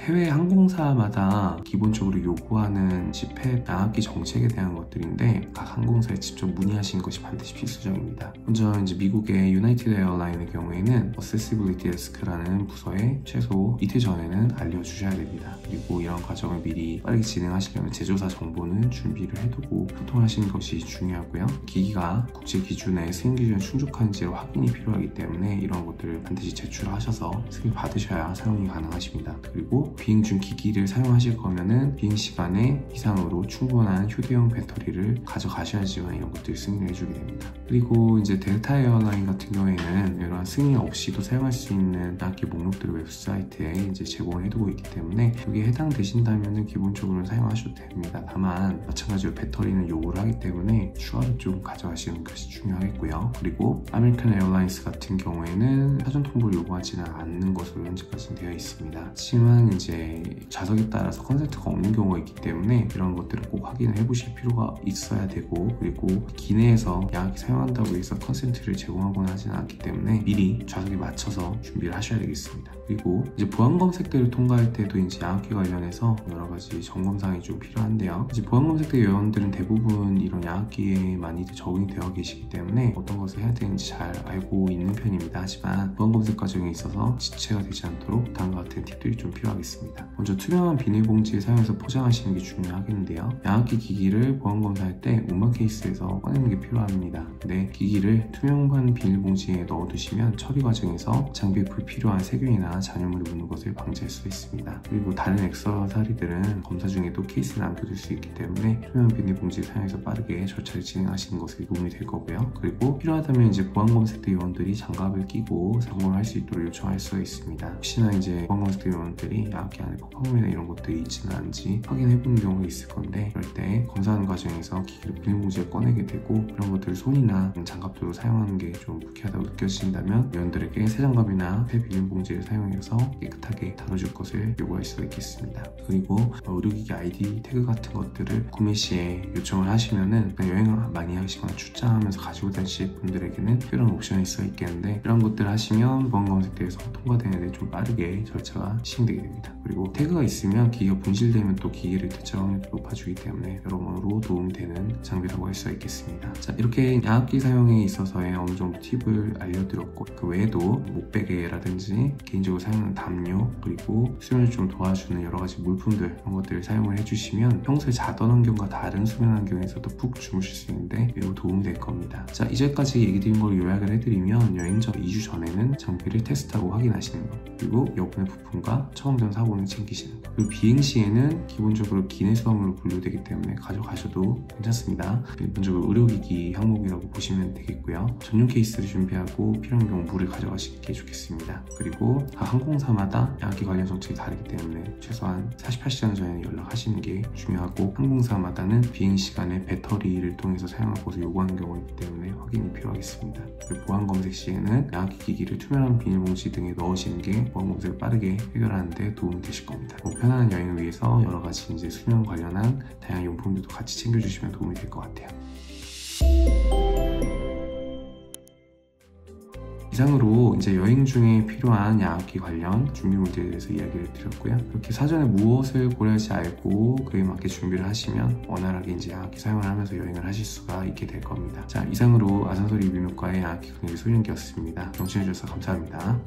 해외 항공사마다 기본적으로 요구하는 CPAP 양압기 정책에 대한 것들인데 각 항공사에 직접 문의하시는 것이 반드시 필수적입니다. 먼저 이제 미국의 유나이티드 에어라인의 경우에는 어세시빌리티 데스크라는 부서에 최소 이틀 전에는 알려주셔야 됩니다. 그리고 이런 과정을 미리 빠르게 진행하시려면 제조사 정보는 준비를 해두고 소통하시는 것이 중요하고요. 기기가 국제 기준의 승인 기준에 충족하는지를 확인이 필요하기 때문에 이런 것들을 반드시 제출하셔서 승인 받으셔야 사용이 가능하십니다. 그리고 비행 중 기기를 사용하실 거면은 비행 시간에 이상으로 충분한 휴대용 배터리를 가져가셔야지만 이런 것들을 승인을 해주게 됩니다. 그리고 이제 델타 에어라인 같은 경우에는 이러한 승인 없이도 사용할 수 있는 양압기 목록들을 웹사이트에 이제 제공을 해두고 있기 때문에 여기에 해당되신다면 기본적으로는 사용하셔도 됩니다. 다만 마찬가지로 배터리는 요구를 하기 때문에 추가로 좀 가져가시는 것이 중요하겠고요. 그리고 아메리칸 에어라인스 같은 경우에는 사전 통보를 요구하지는 않는 것으로 현재까지는 되어 있습니다. 하지만 이제 좌석에 따라서 컨센트가 없는 경우가 있기 때문에 이런 것들을 꼭 확인을 해보실 필요가 있어야 되고, 그리고 기내에서 양압기 사용한다고 해서 컨센트를 제공하거나 하지는 않기 때문에 미리 좌석에 맞춰서 준비를 하셔야 되겠습니다. 그리고 이제 보안 검색대를 통과할 때도 이제 양압기 관련해서 여러 가지 점검사항이 좀 필요한데요. 이제 보안 검색대 요원들은 대부분 이런 양압기에 많이들 적응이 되어 계시기 때문에 어떤 것을 해야 되는지 잘 알고 있는 편입니다. 하지만 보안 검색 과정에 있어서 지체가 되지 않도록 다음과 같은 팁들이 좀 필요하겠습니다. 먼저 투명한 비닐봉지를 사용해서 포장하시는 게 중요하겠는데요. 양압기 기기를 보안 검사할 때 운반 케이스에서 꺼내는 게 필요합니다. 근데 기기를 투명한 비닐봉지에 넣어두시면 처리 과정에서 장비에 불필요한 세균이나 잔여물이 묻는 것을 방지할 수 있습니다. 그리고 다른 액세서리들은 검사 중에도 케이스에 남겨둘 수 있기 때문에 투명한 비닐봉지를 사용해서 빠르게 절차를 진행하시는 것에 도움이 될 거고요. 그리고 필요하다면 이제 보안검색대 요원들이 장갑을 끼고 사용을 할 수 있도록 요청할 수가 있습니다. 혹시나 이제 보안검색대 요원들이 양압기 안에 폭발물이나 이런 것들이 있지는 않은지 확인해보는 경우가 있을 건데, 그럴 때 검사하는 과정에서 기기를 비닐봉지에 꺼내게 되고 그런 것들을 손이나 장갑으로 사용하는 게 좀 불쾌하다고 느껴지신다면 요원들에게 새 장갑이나 새 비닐봉지를 사용해서 깨끗하게 다뤄줄 것을 요구할 수가 있겠습니다. 그리고 의료기기 ID 태그 같은 것들을 구매 시에 요청을 하시면은 여행을 많이 하시거나 출장하면서 가지고 다니실 분들에게는 이런 옵션이 있어 있겠는데, 이런 것들을 하시면 보안검색대에서 통과되는데 좀 빠르게 절차가 시행되게 됩니다. 그리고 태그가 있으면 기기가 분실되면 또 기기를 대체 확률도 높아주기 때문에 여러모로 도움되는 장비라고 할 수가 있겠습니다. 자, 이렇게 양압기 사용에 있어서의 어느 정도 팁을 알려드렸고, 그 외에도 목베개라든지 개인적으로 사용하는 담요, 그리고 수면을 좀 도와주는 여러 가지 물품들, 이런 것들을 사용을 해주시면 평소에 자던 환경과 다른 수면 환경에서도 푹 주무실 수 있는데 매우 도움이 될 겁니다. 자, 이제까지 얘기 드린 걸 요약을 해드리면 여행 전 2주 전에는 장비를 테스트하고 확인하시는 것, 그리고 여분의 부품과 처음전 사고는 챙기시는 것, 그리고 비행 시에는 기본적으로 기내 수화물로 분류되기 때문에 가져가셔도 괜찮습니다. 일반적으로 의료기기 항목이라고 보시면 되겠고요. 전용 케이스를 준비하고 필요한 경우 물을 가져가시는 게 좋겠습니다. 그리고 각 항공사마다 양압기 관련 정책이 다르기 때문에 최소한 48시간 전에 연락하시는 게 중요하고, 항공사마다는 비행 시간에 배터리를 통해서 사용할 것을 요구하는 경우가 있기 때문에 확인이 필요하겠습니다. 그리고 보안 검색 시에는 양압기 기기를 투명한 비닐봉지 등에 넣으시는 게 보안 검색을 빠르게 해결하는 데 도움이 되실 겁니다. 편안한 여행을 위해서 여러 가지 이제 수면 관련한 다양한 용품들도 같이 챙겨주시면 도움이 될 것 같아요. 이상으로 이제 여행 중에 필요한 양압기 관련 준비물들에 대해서 이야기를 드렸고요. 이렇게 사전에 무엇을 고려하지 알고 그에 맞게 준비를 하시면 원활하게 이제 양압기 사용을 하면서 여행을 하실 수가 있게 될 겁니다. 자, 이상으로 아산소 리뷰명과의 양압기 클리닉 소윤기였습니다. 경청해주셔서 감사합니다.